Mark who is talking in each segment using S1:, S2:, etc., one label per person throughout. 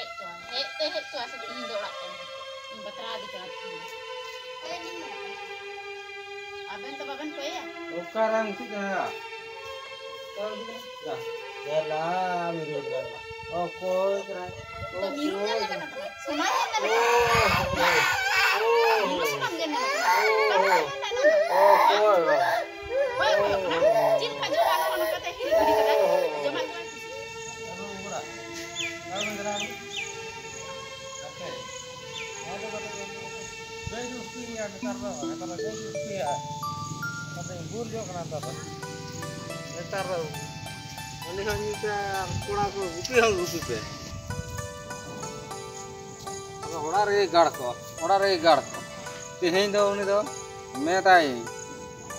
S1: Hek tuh asal ini dorak kan. Ini batera di kan. Aben tuh aben kue ya?
S2: Sekarang sih ya. Sekarang sih ya. Jalan miru kan. Oh koi kan.
S1: Tuh mirunya lah kan. Semuanya kan. Miru senang dia nih.
S2: Oh koi.
S1: Jin kan juga anak kata hiri budi kata. Jangan jangan.
S2: Aduh murah. Kalau beneran. Oke. Ada kata. Baju pia taruh. Kalau baju pia. Kata ibu juga kenapa kan? Taruh. Ini hanya saya kurang rupi hal rupi pe. Orang regar ko. Tihin do ini do. Metai.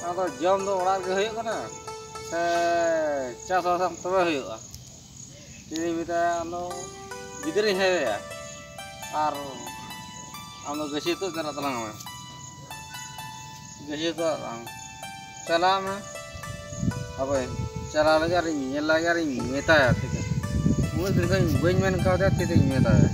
S2: Atau jam do orang ke hayuk kana. Cas sam tobe hayuk. Jadi kita anu gidri he ya. Ar anu gesi tu jana tenang mah. Gesi tu salam apa ya? Cara lagi hari meta ya tidak. Mungkin kan banyak kau dah tidak meta ya.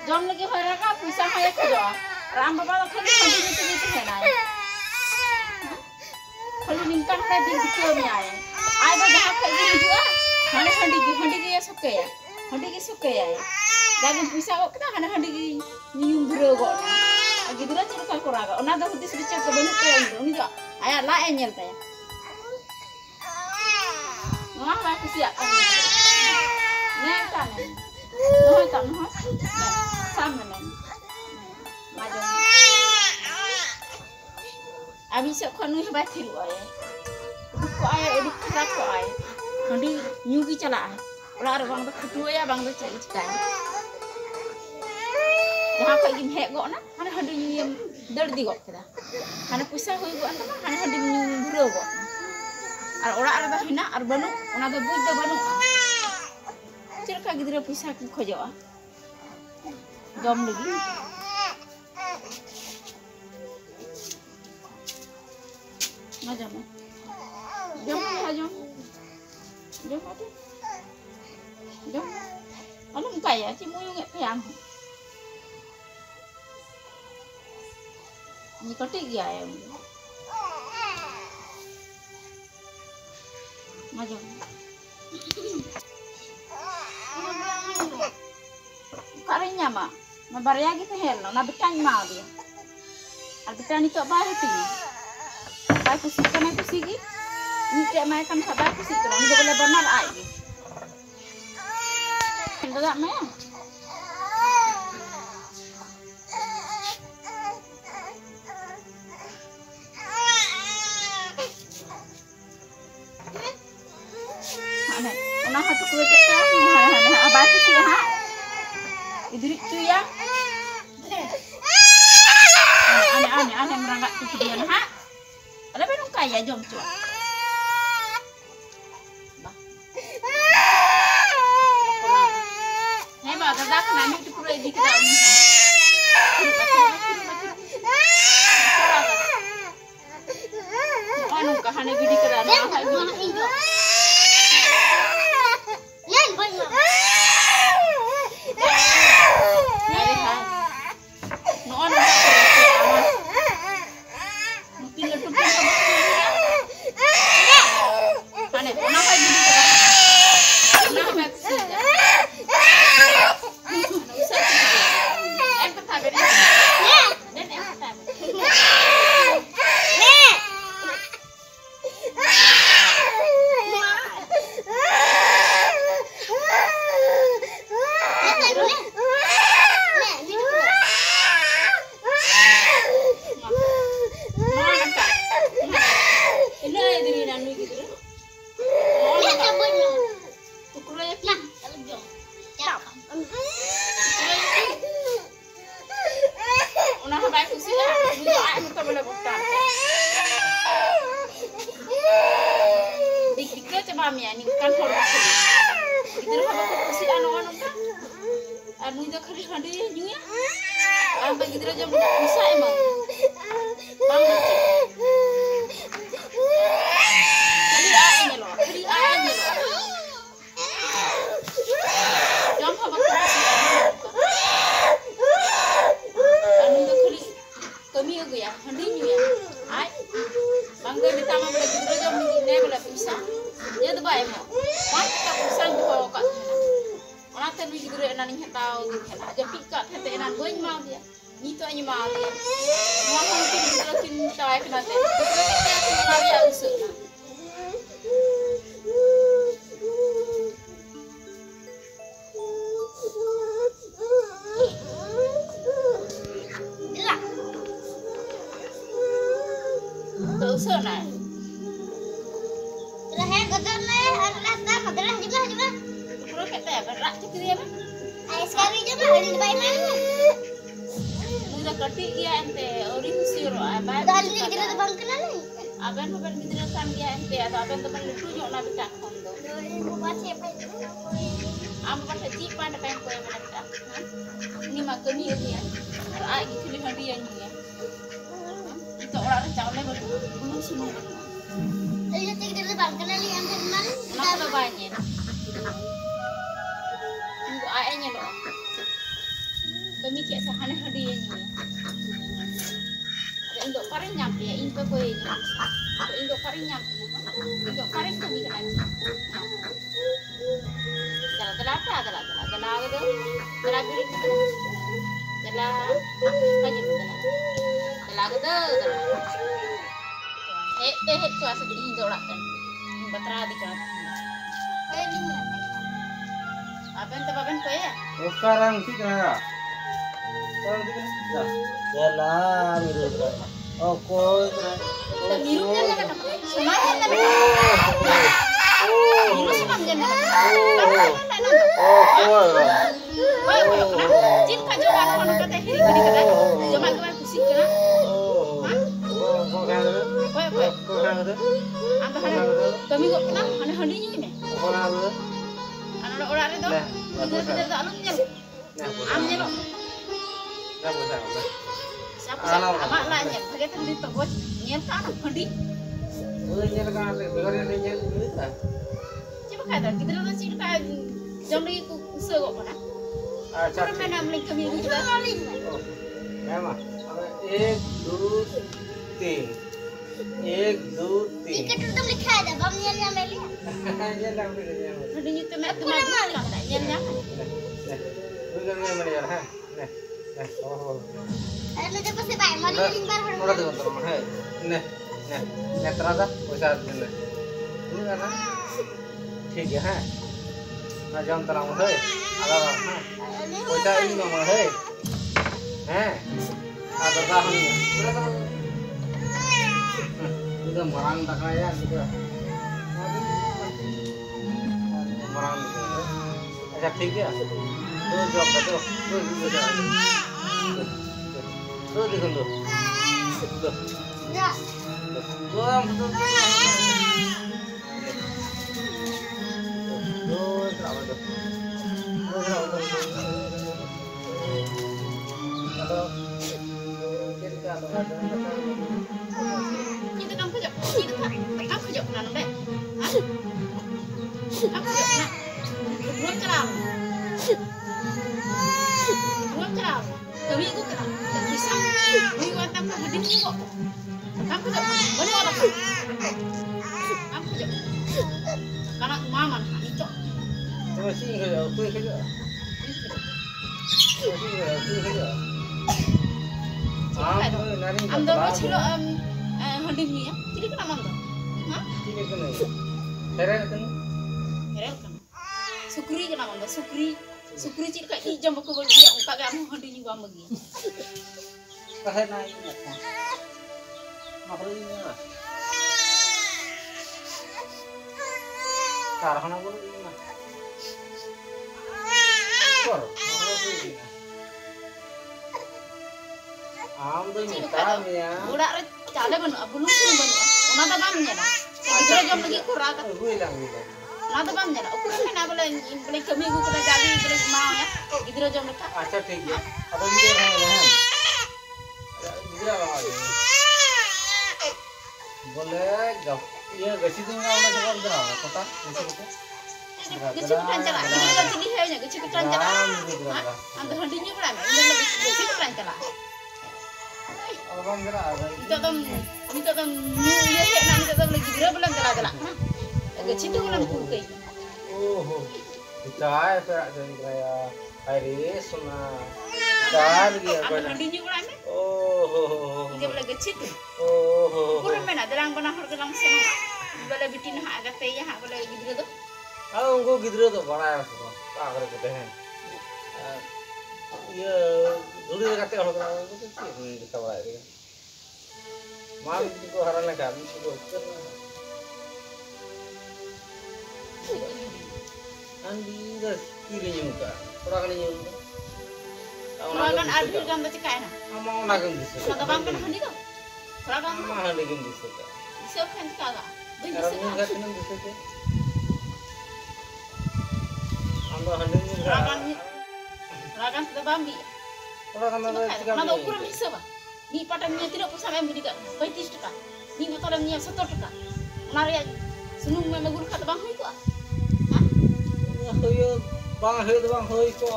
S2: Jom lagi hari ka puisa kaya kerja. Ram bapa kan handi itu है ना. Kalau ningkan kan di kecil ni ay. Ay ba dah kaya juga. Handi ke ya suka ya. Handi ke suka ya. Lagi puisa kok kita handi ke nyum bro kok. Agi dulu cerita koraga. Ona dah hudis bicara ke banyak kaya itu. Ini juga. Ayah lah enyel tanya. Ngah lah kusiak kan. Nih kan. Noh tak noh. Sama nih. Macam. Abis itu kan nuh baca lu ayah. Buku ayah, eduk kerak kok ayah. Nanti nyugi cala ayah. Orang bang tu kedua ya bang tu cari cikai. Dah kau ingin hek kok na? Mana hendak nyum derdi kok kita. Mana pusat kau ibu anda mana hendak nyum buru kok. Orang ada hina, ada banu, orang ada buat dah banu. Cerita kita pusat kau jawab. Jom lagi. Macam mana? Jom lah jom. Jom apa? Jom. Alam kaya, cuma yung yang. Ni kotik ya yang. Macam. Karenya mak. Mabarya gitu hello, na betang mau dia. Al betang itu apa itu? Baik kusikan aku sigi. Ni cek mai kan sabar kusikan, ni boleh benar ai. Enggak meh. Ana, ona hatu kuwe cek ya. Apa sih ha? Idrik tu ya. Aneh merangkak tu kemudian ha. Ada belum kaya jom cuak. Hebat, dah kena ni tu perlu di kita ni. Anu kahane gidi kada na hai gidi. Yan banyak.
S1: Baik usia, ini ayam kita boleh buka. Dikit coba ya, ini kan hormat. Kita harus usia anak-anak kan. Anu itu kali handi juga. Sampai kita jam bisa emang. Bang Kali ayamnya loh. Jam apa anu itu kali kami aku ya handi juga. Ay, bangga ditama boleh kita jam ini boleh bisa. Dia tu baik mau. Mantap pesan kau kat. Orang tu ni kita nak ni tahu kita aja pikat hati enak gue mau dia. Ni tu aja mau dia. Mau mungkin kita cinta ay kena tu. Kita nak dia usul. Usul nak.
S3: Leher gagal le, atas magalah juga.
S1: Perlu kita berak cakap dia kan?
S3: Ay sekali juga hari di bayi mana?
S1: Muda ketik dia ente, ori siro, abang.
S3: Dah ni kita tu bang kenal ni.
S1: Abang kita kan dia ente, atau abang tu bang tunjuk nak bicara kondo.
S3: Ibu baca apa?
S1: Am pasal cipan apa yang kau yang mana bicara? Ini makan ni dia. Ay gitu ni dia ni ya. Itu orang cakap lagi belum semua.
S3: Ayo kita tu bang kenal ni yang kenal.
S1: Kenapa banyak? Tunggu ayahnya loh. Kami kiat sahana hadiah ni. Ada indok paring nyampe ya, indok kau ini. Indok paring nyampe. Indok paring kami kena ni. Gala apa? Gala gitu. Gala beri gitu. Gala kaji gitu. Gala gitu. Cuaca jadi indok lah kan. Batera di kan.
S3: Ni mana?
S1: Abang tu abang kau ya?
S2: Sekarang sih kena. Sekarang sih kena. Jalan gitu. Oh, koi kena.
S1: Biru kan nak apa? Semangat nak. Biru semangat nak.
S2: Oh, koi.
S1: Jin kajo anak kata hiri kini kata. Jangan kau pusing kena.
S2: Koi kena.
S1: Koi.
S2: Koi kena.
S1: Apa kena? Kami kau kena anak handinya ni.
S2: Koi kena.
S1: Anak orang itu. Kita tak alumnya. Amnya lo.
S2: Dah boleh.
S1: Siapa amak lah nyel. Pakai tadi tokot nyel kan handi.
S2: Nyel kan, begar nyel gitu lah.
S1: Coba kata kita tu sih kan jam lagi ku segok mana. Cara mana beli kami kita.
S2: Memang. 1, 2, 3. 1, 2, 3.
S3: Ikat tu lihat ada bang nyelnya Melia.
S2: Nyel lah nyel.
S1: Hadinya tu mak tu mak tak nyelnya.
S2: Begar nyel ha. Oh.
S3: Ada tu pasti bayi mari limbar hari.
S2: Orang tu orang hai. Nah terasa besar ni. Ini kan? ठीक है ना जम तरह है अगर हां पैसा इन में है हैं आ बता हम itu merang tak kaya gitu merang अच्छा ठीक है तो जो बताओ तो देखो तो
S3: Ya.
S2: तो हम तो
S1: Kita kan pojok, kita pojok mana deh? Apa pojok? Belum keram. Kami ikut keram. Bisa. Kami kata apa? Hadin kok. Apa pojok? Boleh apa? Apa pojok? Karena mama itu.
S2: masih kerja, aku kerja. Masih kerja.
S1: Anda macam lo handing ni ya? Jadi kenapa anda? Hah?
S2: Ini kena. Heret kan?
S1: Heret kan? Sukri kenapa anda? Sukri ciri kat hijau buku dia. Ungkap kamu handing ni gua bagi.
S2: Kahet naik ni. Makhluk ini lah. Karena aku ni. Kor, makhluk ini. Am tuh nyata ya.
S1: Udah re cale banu, bulung pun banu. Ona da bam nyala. Gidra jom lagi kurang.
S2: Gue hilang gitu.
S1: Ona da bam nyala. Ukur me na bole kami gu kada gali bole mau ya. Gidra jom leka.
S2: Acha ठीक है. अब मुझे है. Gidra bawa ini. Boleh gak? Iya gaji tuh nggak ada sekolah berapa? Kota?
S1: Gaji kutan cala. Gidra jom sini hanya gaji kutan cala. Anda hendinya berapa? Anda lagi gaji kutan cala.
S2: Abang berapa?
S1: Minta tam new year ya na minta tam lagi gidra belum cala. Gaji tuh belum kurkai.
S2: Oh, चाय पे आते हैं Iris sama चाय lagi ya
S1: Anda hendinya berapa?
S2: Oh,
S1: Dia boleh gaji tuh.
S2: oh,
S1: Kurang mana? Dalam benar harga langsung. Boleh bikin hak agak teh hak boleh gidra tuh.
S2: अब उनको गिद्रो तो बड़ा है उसको क्या कर देते हैं ये दूरी लगाते हो लोग तो क्या दिखा बड़ा है माल को हरा लगा इसको ऊपर अंडी इधर कीरे न्यूका थोड़ा कने न्यूका
S1: Kurang kan arti kan baca kain na.
S2: mau nagang bisa
S1: Kurang bang kan handi tuh. Kurang kan
S2: mau nagang bisa
S1: bisa kan kagak. Bisa
S2: orang
S1: kan.
S2: enggak senang bisa ke ando handing
S1: Kurang kan kita bambi.
S2: orang kan ada tiga
S1: Mana ukuran bisa ba? Ni patangnya tidak usah main beli kan. 35 taka. Ni botolnya 70 taka. Nari sunung memang guru kata bang itu ah.
S2: Hoi bang hoi ko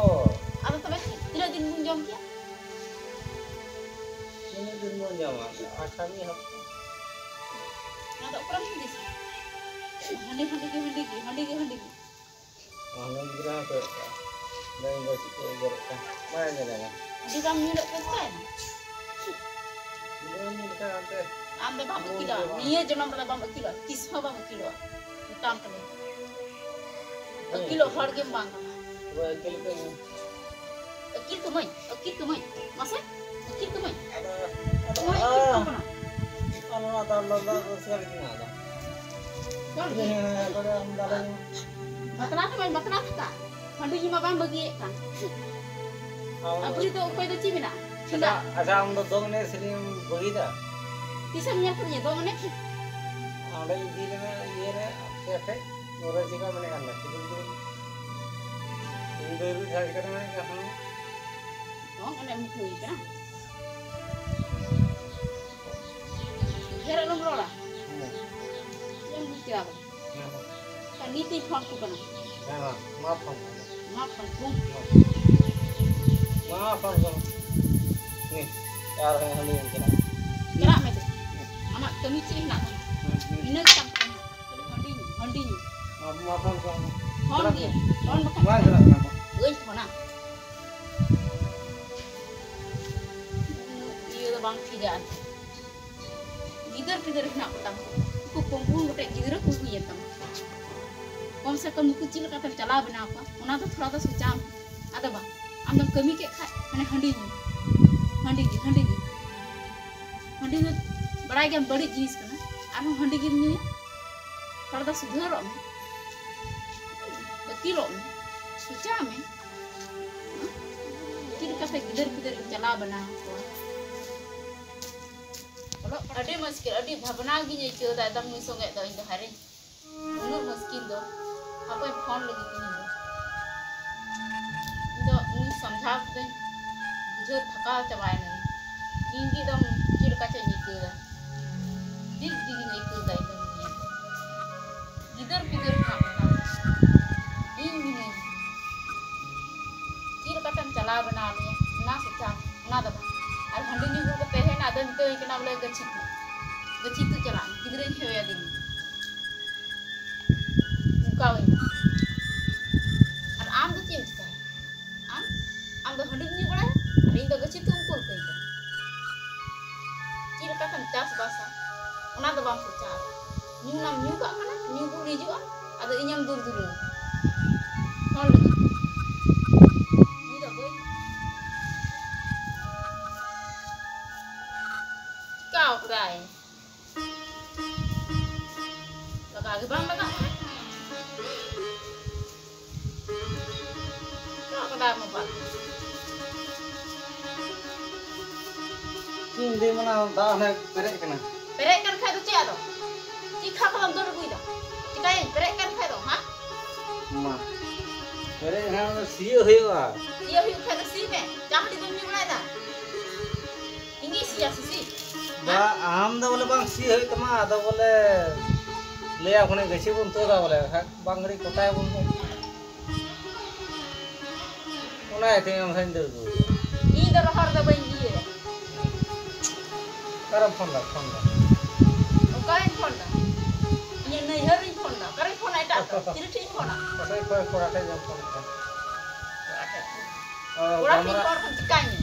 S1: Ada tapi tidak dimunjam kia.
S2: ini din mo nyawa asami hap
S1: Ada ukuran ini sih. Handi.
S2: Mahal gerah ke dan basi ke berkah mana dah
S1: Di kami nak pesan.
S2: ini dekat ante
S1: Ambil bang kilo. Ni je nama bang kilo. 30 bang kilo. Utang kali. Kilo harga bang.
S2: dua kilo kan
S1: Akil kemai. Masa? Akil kemai.
S2: ada Allah sekali ada pada amdalan
S1: Batlah tak? Handu cuma bang bagi kan. Apa itu upaya tu cimina?
S2: ada amdo dong ne selim begitu
S1: Bisa menyapurnya dong ne?
S2: ada ini ne kafe orang sih kan mereka nak ini dulu saya kata mereka
S1: Dong ada mukui kan? Kira nombor lah. Yang bukti apa? Kan niti phone tu kan?
S2: maaf
S1: Maaf pun.
S2: nih cara yang halus kena
S1: Kira apa itu? Anak kami ciri nak. Ini tak. Handi.
S2: maaf
S1: Hon dia. Hon bukan.
S2: Wah, kenapa?
S1: Hona. Iya bang tidak. Gider nak petang. Kumpul betek gider kuku ya tam. Kom se kam kecil kata cala bina apa? Ona tu थोड़ा सा सुचाम. Ada bang. Ambil kami ke khai. Ane handi. Handi tu बड़ा क्या बड़ी चीज करना. आनो हंडी की नहीं है. थोड़ा सा सुधर हम. Kilo. Sucaam है. Kira kata gider cala bina apa? Adi muskil, adi bhavana gini cakap dah dam ni songai dah ini hari. Menurut muskil dah, apa yang phone lagi ni dah. Dah ni samjak dah, jujur thakal cabai ni. Ini dah kira kata ni cakap. Dig ni cakap dah ini. Gider nak. Ini kira kata cala bana ni, na sucaam, na dah. Al handi ni guru kata hai na dan tu ikan boleh gaci tu jalan gidre ni hoya din muka ini ar am tu cim cika am tu handi ni bora hari tu gaci tu umpul kai kira kata cas basa ona tu bang suca ni nam ni ka mana ni guru ni juga ada inyam dur hol lagi ni dah boy kau dah lagi bang kau dah mau
S2: King di mana dah nak beres kena.
S1: Perek kan khai tu cia tu. Cika kalau dor gui tu. Cika yang perek kan khai tu, ha?
S2: Ma. Beres kena siu hiwa.
S1: Dia hiu khai tu si me. Jangan di dunia mana dah. Ini sia si.
S2: Ba am dah boleh bang siu hiu tama dah boleh. Lihat kena gaji pun tu dah boleh. Bang gari kota pun tu. Mana itu yang sendiri tu.
S1: Ini dah rohar dah bayi dia.
S2: Karam phone dah.
S1: Kain phone dah. Ini naik hari phone dah. Kain phone ada tu. Jadi ঠিক phone dah.
S2: Pasal kau korang yang phone dah.
S1: Orang ni kau kan cikanya.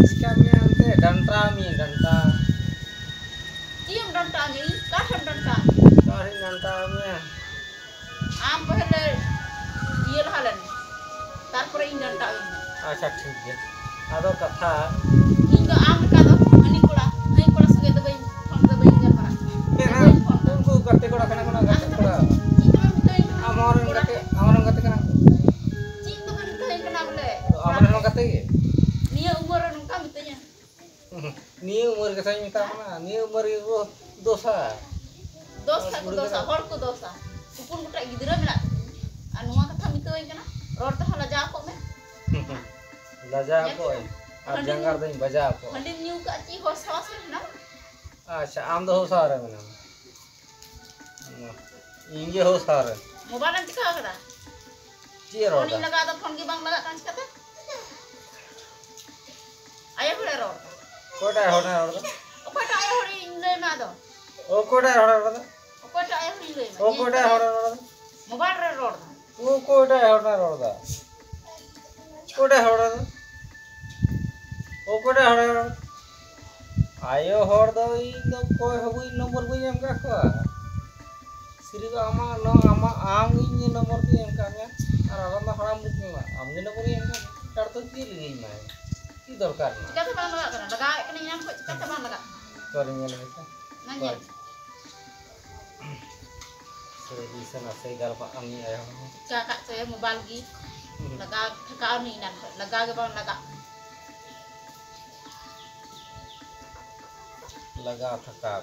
S2: Sekarang kami ante danta.
S1: Cium dan tanya, kahar dan tanya.
S2: Kari danta mi.
S1: Am पहले ये हालन. तारपरे इन dan tanya.
S2: अच्छा ठीक है। आदो कथा
S1: Hingga am kado, ani kola suge tu bayi, phone tu bayi jangan marah.
S2: उनको करते कोड़ा कना करते कोड़ा
S1: Cik tu minta yang kena.
S2: हमारे करते कना
S1: Cik tu minta yang kena boleh.
S2: हमारे करते ये
S1: Nia umur nungka mintanya.
S2: नी उम्र के सही मिता ना नी उम्र वो dosa
S1: Dosa ku dosa, hor ku dosa. Kupun kutak gidira mila. Anu mah kata minta yang kena. Ror tu hala jago me.
S2: लजा को अब जंगार दई बजा को
S1: Handin new ka ci hos hawas na.
S2: अच्छा आम दो सारे में इंगे हो सारे
S1: Mobile ang cika kada.
S2: ये
S1: Phone
S2: रोड़ा
S1: laga ada phone ki bang laga kan cika ta. Ayah boleh ror.
S2: Kota होना रोड़ा
S1: Apa ta ayah hori indai ma do.
S2: ओ कोटा होना रोड़ा
S1: Apa ta ayah hori indai ma.
S2: ओ कोटा होना रोड़ा
S1: Mobile re ror.
S2: वो कोटा होना रोड़ा कोटा होना ओ कोटा होना आयो हर दो इन दो कोई हबुई नंबर बुई एम का को सिरी आमा नो आमा आम इन नंबर दी एम का में और आराम दा हराम बुक में आम गे नंबर एम का कर तो की लगी मैं की दरकार ना
S1: Cika ta bang laga kana. Laga kena nyam ko cika ta bang laga.
S2: करेंगे नहीं का
S1: Nanya.
S2: से दिसन से गल पा अमी आया हूं
S1: Kakak saya mobile gi. Laga kakak ni nan. Laga ke bang laga.
S2: लगा थका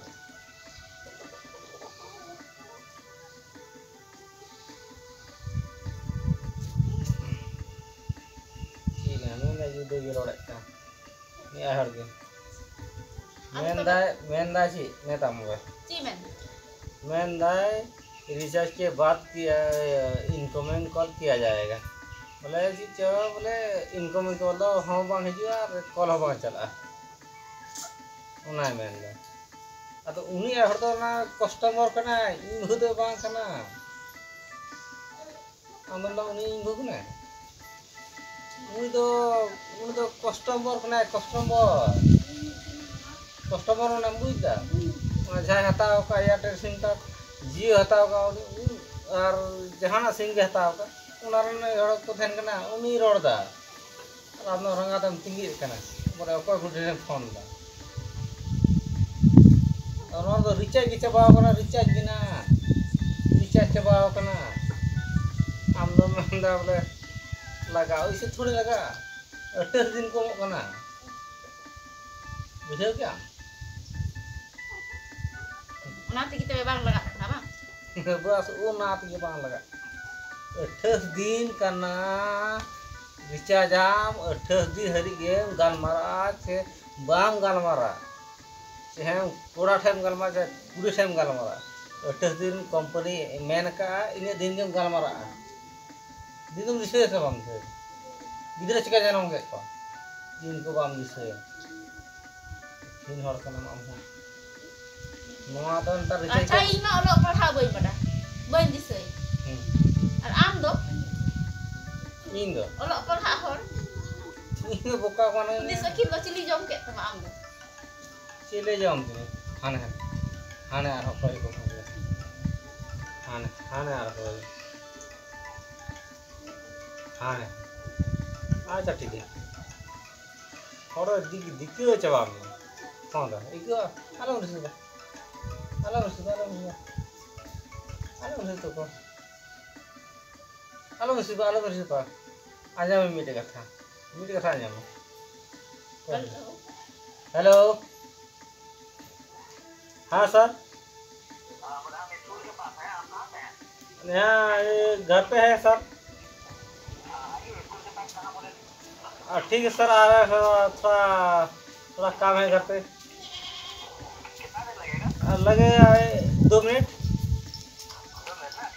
S2: जुदो रोड़े हर के मेनदा ची नेता मुझे
S1: Cimen.
S2: मेनदाय रिचार्ज के बाद किया इनकमिंग कॉल किया जाएगा बोले जी चो बोले इनकमिंग कॉल दो हाँ बांग हिजुआ कॉल हाँ बांग चला उन्हें मेनदा अतो उन्हीं हर तो ना कस्टमर कना इन्हु दो बांग कना आमला उन्हीं इन्हु कना उन्हीं तो कस्टमर कना कस्टमर उन्हें बुझता जहाँ हताओ का एयरटेल सिम का जियो हताओ का और जहाँ सिम के हताओ का उन्हें हर को ध्यान कना उन्हीं रोड़ा आप नो रंगा तम तिंगी कना बोले अकोय गुडे फोन दा और तो रिचार्ज की चबाओ कना रिचार्ज बिना रिचार्ज चबाओ कना आम दो मंदा बोले लगा इसे थोड़ी लगा 28 दिन को कना बुझे क्या
S1: Nanti kita bang laga. Kenapa?
S2: बस वो नात के बांग लगा 28 दिन करना रिचार्ज आम 28 दिन हरी गेम गाल मारा से बाम गाल मारा से हम पूरा टाइम गाल मारा पूरे टाइम गाल मारा 28 दिन कंपनी मैन का इन्हें दिन गेम गाल मारा दिन तुम दिसे से बाम थे गिदरे चिका जाना होंगे को दिन को बाम दिसे दिन हर का नाम हम नवा तो अंतर recharge
S1: Acha ina olok parha boy pada. Boy disay. Ar am do
S2: इन दो
S1: olok parha hor.
S2: इन बोका कोने
S1: Ini sakit lo cili jom ke sama am do.
S2: चले जाओ तुम हाने हाने आ रहा कोई को हाने हाने आ रहा हाने अच्छा ठीक है और दिक्कत चबा में कौन दा एक आलो रसीदा तो को आलो रसीदा आजा में मीटे कथा आजा में हेलो हाँ सर यहाँ ये घर पे है सर ठीक है सर आ रहा है सर थोड़ा थोड़ा काम है घर पे लगेगा 2 मिनट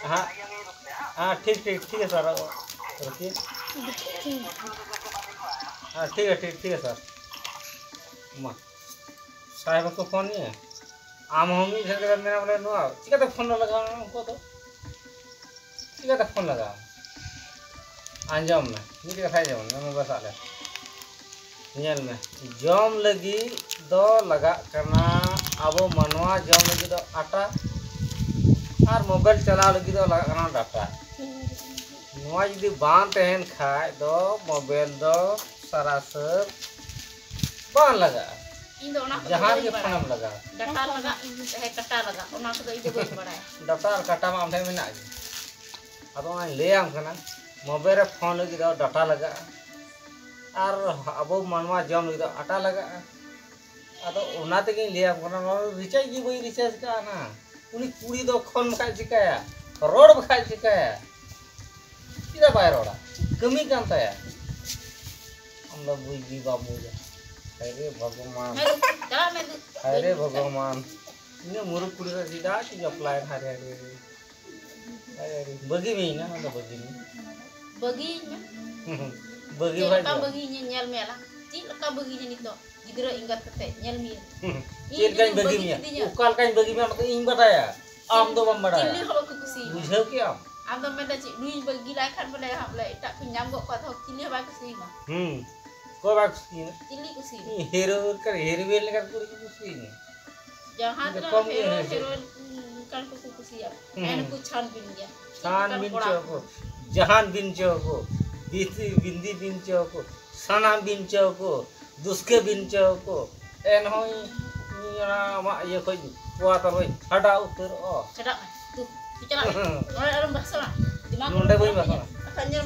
S2: हाँ हाँ ठीक ठीक ठीक है सर रुकिए हाँ ठीक है सर साहेब को फोन नहीं है आम हम ही घर मेरा बोले नो ठीक है फोन लगा उनको तो ठीक है फोन लगा आंजम में नीचे कथा जमन मैं बस आले नियल में जम लगी दो लगा करना अब मनवा जम लगी दो आटा और मोबाइल चला लगी दो लगा करना डाटा नवा यदि बांध तहन खाए दो मोबाइल दो सरासर बांध लगा जहाँ के फोन लगा
S1: डाटा लगा है कट्टा लगा ओना को इदो बस बड़ा
S2: डाटा और कट्टा में आमठे में ना अब ले आम करना मोबाइल रे फोन लगी दो डाटा लगा और अब मनवा जम लगी दो आटा लगा अदो ओना ते ले आम करना रिचार्ज जी वही रिचार्ज का ना उनी कुड़ी दो फोन का चिकाया रोड बखा चिकाया सीधा बाय रोड़ा कमी कान ताया हम लोग बुझी बाबू अरे भगवान
S1: चला मैं
S2: अरे भगवान इने मुरुक कुड़ी का सीधा की अप्लाई हारे हारे अरे बगी में ना मतलब बगी में बगी भाई
S1: का बगी nyel mela ci ka bagi ni to gidra ingat kate nyel mi
S2: चील काइन बगी में उकाल काइन बगी में मतलब इन बताया आम तो बम बताया
S1: cili haba ku kusi
S2: बुझो क्या
S1: am to meda ci nui bagi lai khan bale ham lai tak pinyam go ka tho cili haba kusi ma
S2: कोई बात नहीं
S1: cili kusi
S2: हीरो कर हीरो वेल कर पूरी कुछ नहीं
S1: jahan tra hero kan ku kusi ya en ku chan bin gya
S2: छान बिन चौको जहान बिन चौको बिंदी बिन चौको सना बिन चौको दुस्के बिन चौको एन होई मा ये कोई पुआ तर होई हटा उतर ओ
S1: cedak tu cala ora bahasa dimang
S2: नोंडे कोई बसा
S1: akan nyel